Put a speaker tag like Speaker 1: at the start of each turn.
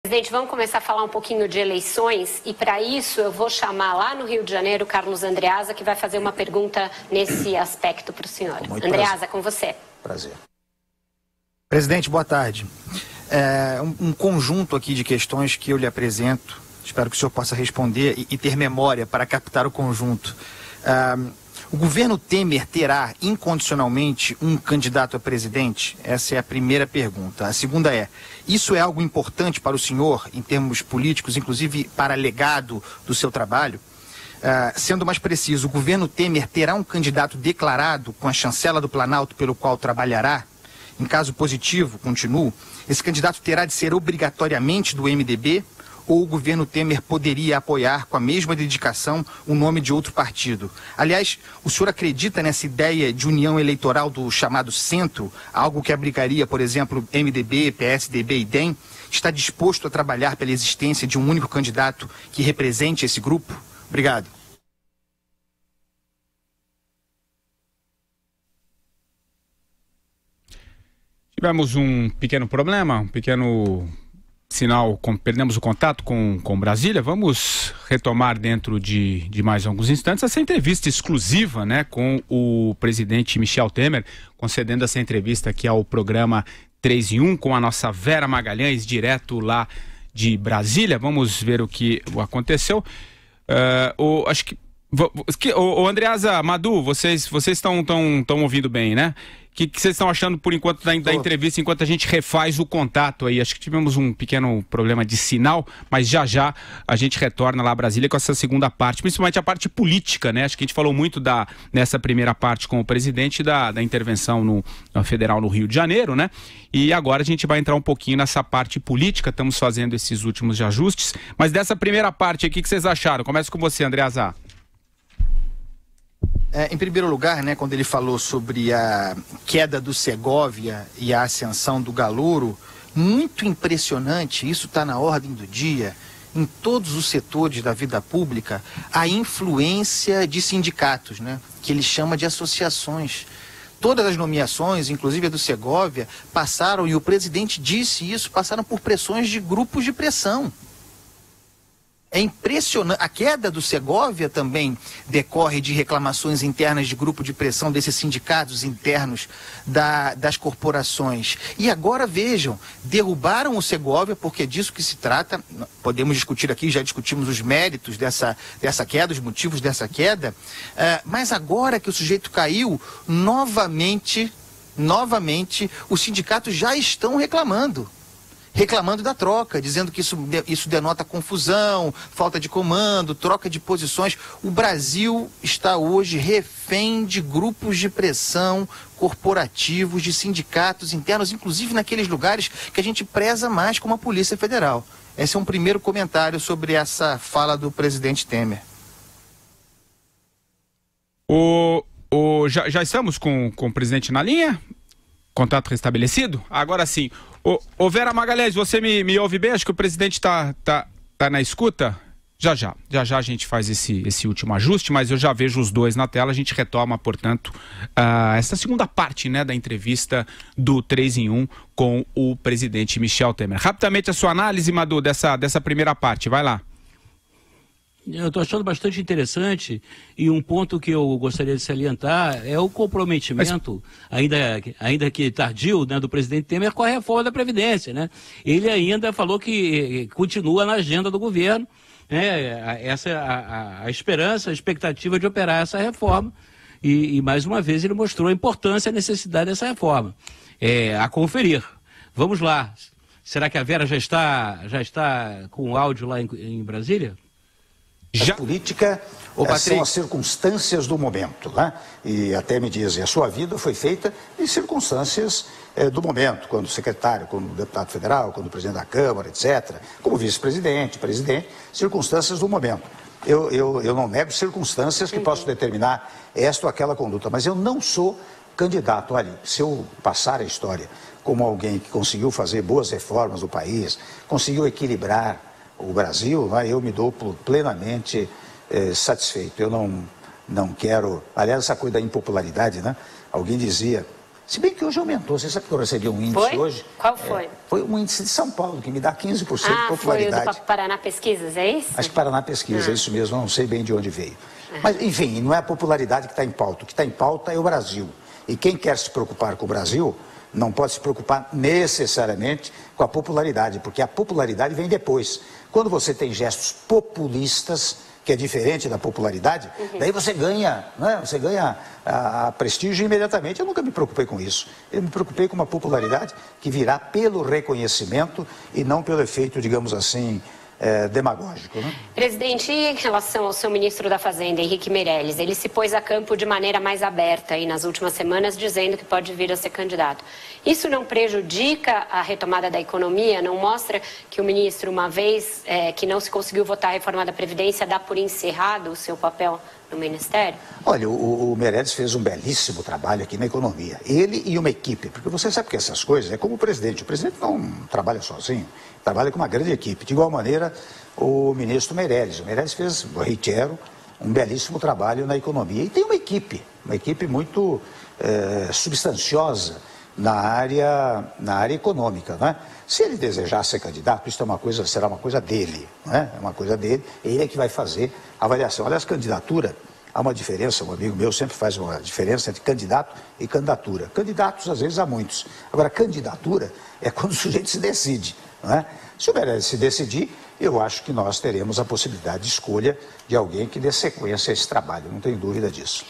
Speaker 1: Presidente, vamos começar a falar um pouquinho de eleições e para isso eu vou chamar lá no Rio de Janeiro o Carlos Andreasa, que vai fazer uma pergunta nesse aspecto para o senhor. Andreasa, com você.
Speaker 2: Prazer. Presidente, boa tarde. Um conjunto aqui de questões que eu lhe apresento, espero que o senhor possa responder e ter memória para captar o conjunto. O governo Temer terá incondicionalmente um candidato a presidente? Essa é a primeira pergunta. A segunda é, isso é algo importante para o senhor em termos políticos, inclusive para legado do seu trabalho? Sendo mais preciso, o governo Temer terá um candidato declarado com a chancela do Planalto pelo qual trabalhará? Em caso positivo, continuo, esse candidato terá de ser obrigatoriamente do MDB? Ou o governo Temer poderia apoiar com a mesma dedicação o nome de outro partido? Aliás, o senhor acredita nessa ideia de união eleitoral do chamado centro, algo que abrigaria, por exemplo, MDB, PSDB e DEM? Está disposto a trabalhar pela existência de um único candidato que represente esse grupo? Obrigado.
Speaker 3: Tivemos um pequeno problema, sinal, perdemos o contato com Brasília. Vamos retomar dentro de mais alguns instantes essa entrevista exclusiva, né, com o presidente Michel Temer, concedendo essa entrevista aqui ao programa 3 em 1 com a nossa Vera Magalhães, direto lá de Brasília. Vamos ver o que aconteceu. Acho que o Andreasa, Madu, vocês estão ouvindo bem, né? O que vocês estão achando por enquanto da entrevista, enquanto a gente refaz o contato aí? Acho que tivemos um pequeno problema de sinal, mas já a gente retorna lá a Brasília com essa segunda parte, principalmente a parte política, né? Acho que a gente falou muito nessa primeira parte com o presidente da intervenção no federal no Rio de Janeiro, né? E agora a gente vai entrar um pouquinho nessa parte política, estamos fazendo esses últimos ajustes, mas dessa primeira parte aqui, o que vocês acharam? Começa com você, Andreasa.
Speaker 2: Em primeiro lugar, né, quando ele falou sobre a queda do Segovia e a ascensão do Galouro, muito impressionante, isso está na ordem do dia, em todos os setores da vida pública, a influência de sindicatos, né, que ele chama de associações. Todas as nomeações, inclusive a do Segovia, passaram, e o presidente disse isso, passaram por pressões de grupos de pressão. É impressionante. A queda do Segovia também decorre de reclamações internas de grupo de pressão desses sindicatos internos das corporações. E agora vejam, derrubaram o Segovia, porque é disso que se trata. Podemos discutir aqui, já discutimos os méritos dessa queda, os motivos dessa queda. Mas agora que o sujeito caiu, novamente, os sindicatos já estão reclamando da troca, dizendo que isso denota confusão, falta de comando, troca de posições. O Brasil está hoje refém de grupos de pressão corporativos, de sindicatos internos, inclusive naqueles lugares que a gente preza mais, como a Polícia Federal. Esse é um primeiro comentário sobre essa fala do presidente Temer.
Speaker 3: Já estamos com o presidente na linha? Contato restabelecido? Agora sim. Ô Vera Magalhães, você me ouve bem? Acho que o presidente está na escuta. Já a gente faz esse último ajuste, mas eu já vejo os dois na tela. A gente retoma, portanto, essa segunda parte, né, da entrevista do 3 em 1 com o presidente Michel Temer. Rapidamente a sua análise, Madu, dessa primeira parte. Vai lá.
Speaker 4: Eu estou achando bastante interessante, e um ponto que eu gostaria de salientar é o comprometimento, ainda que tardio, né, do presidente Temer com a reforma da Previdência, né? Ele ainda falou que continua na agenda do governo, né? Essa é a esperança, a expectativa de operar essa reforma, e mais uma vez ele mostrou a importância e a necessidade dessa reforma. A conferir. Vamos lá. Será que a Vera já está com o áudio lá em Brasília?
Speaker 5: A política são as circunstâncias do momento, né? E até me dizem, a sua vida foi feita em circunstâncias do momento, quando secretário, quando deputado federal, quando presidente da Câmara, etc., como vice-presidente, presidente, circunstâncias do momento. Eu não nego circunstâncias que possam determinar esta ou aquela conduta, mas eu não sou candidato ali. Se eu passar a história como alguém que conseguiu fazer boas reformas no país, conseguiu equilibrar o Brasil, eu me dou plenamente satisfeito. Eu não quero... Aliás, essa coisa da impopularidade, né? Alguém dizia, Se bem que hoje aumentou. Você sabe que eu recebi um índice hoje?
Speaker 1: Qual foi?
Speaker 5: Foi um índice de São Paulo, que me dá 15% de popularidade.
Speaker 1: Foi o do Paraná Pesquisas, é isso?
Speaker 5: Acho que Paraná Pesquisa, é isso mesmo, não sei bem de onde veio. Mas, enfim, não é a popularidade que está em pauta. O que está em pauta é o Brasil. E quem quer se preocupar com o Brasil não pode se preocupar necessariamente com a popularidade, porque a popularidade vem depois. Quando você tem gestos populistas, que é diferente da popularidade, daí você ganha, né? Você ganha a prestígio imediatamente. Eu nunca me preocupei com isso. Eu me preocupei com uma popularidade que virá pelo reconhecimento e não pelo efeito, digamos assim, demagógico, né?
Speaker 1: Presidente, e em relação ao seu ministro da Fazenda, Henrique Meirelles, ele se pôs a campo de maneira mais aberta aí nas últimas semanas, dizendo que pode vir a ser candidato. Isso não prejudica a retomada da economia? Não mostra que o ministro, uma vez que não se conseguiu votar a reforma da Previdência, dá por encerrado o seu papel no Ministério?
Speaker 5: Olha, o Meirelles fez um belíssimo trabalho aqui na economia. Ele e uma equipe, porque você sabe que essas coisas é como o presidente. O presidente não trabalha sozinho, trabalha com uma grande equipe. De igual maneira, o ministro Meirelles. O Meirelles fez, eu reitero, um belíssimo trabalho na economia. E tem uma equipe muito substanciosa na área econômica, né? Se ele desejar ser candidato, isso será uma coisa dele, né? É uma coisa dele, ele é que vai fazer a avaliação. Aliás, candidatura, há uma diferença, um amigo meu sempre faz uma diferença entre candidato e candidatura. Candidatos, às vezes, há muitos. Agora, candidatura é quando o sujeito se decide, não é? Se o Meirelles se decidir, eu acho que nós teremos a possibilidade de escolha de alguém que dê sequência a esse trabalho, não tenho dúvida disso.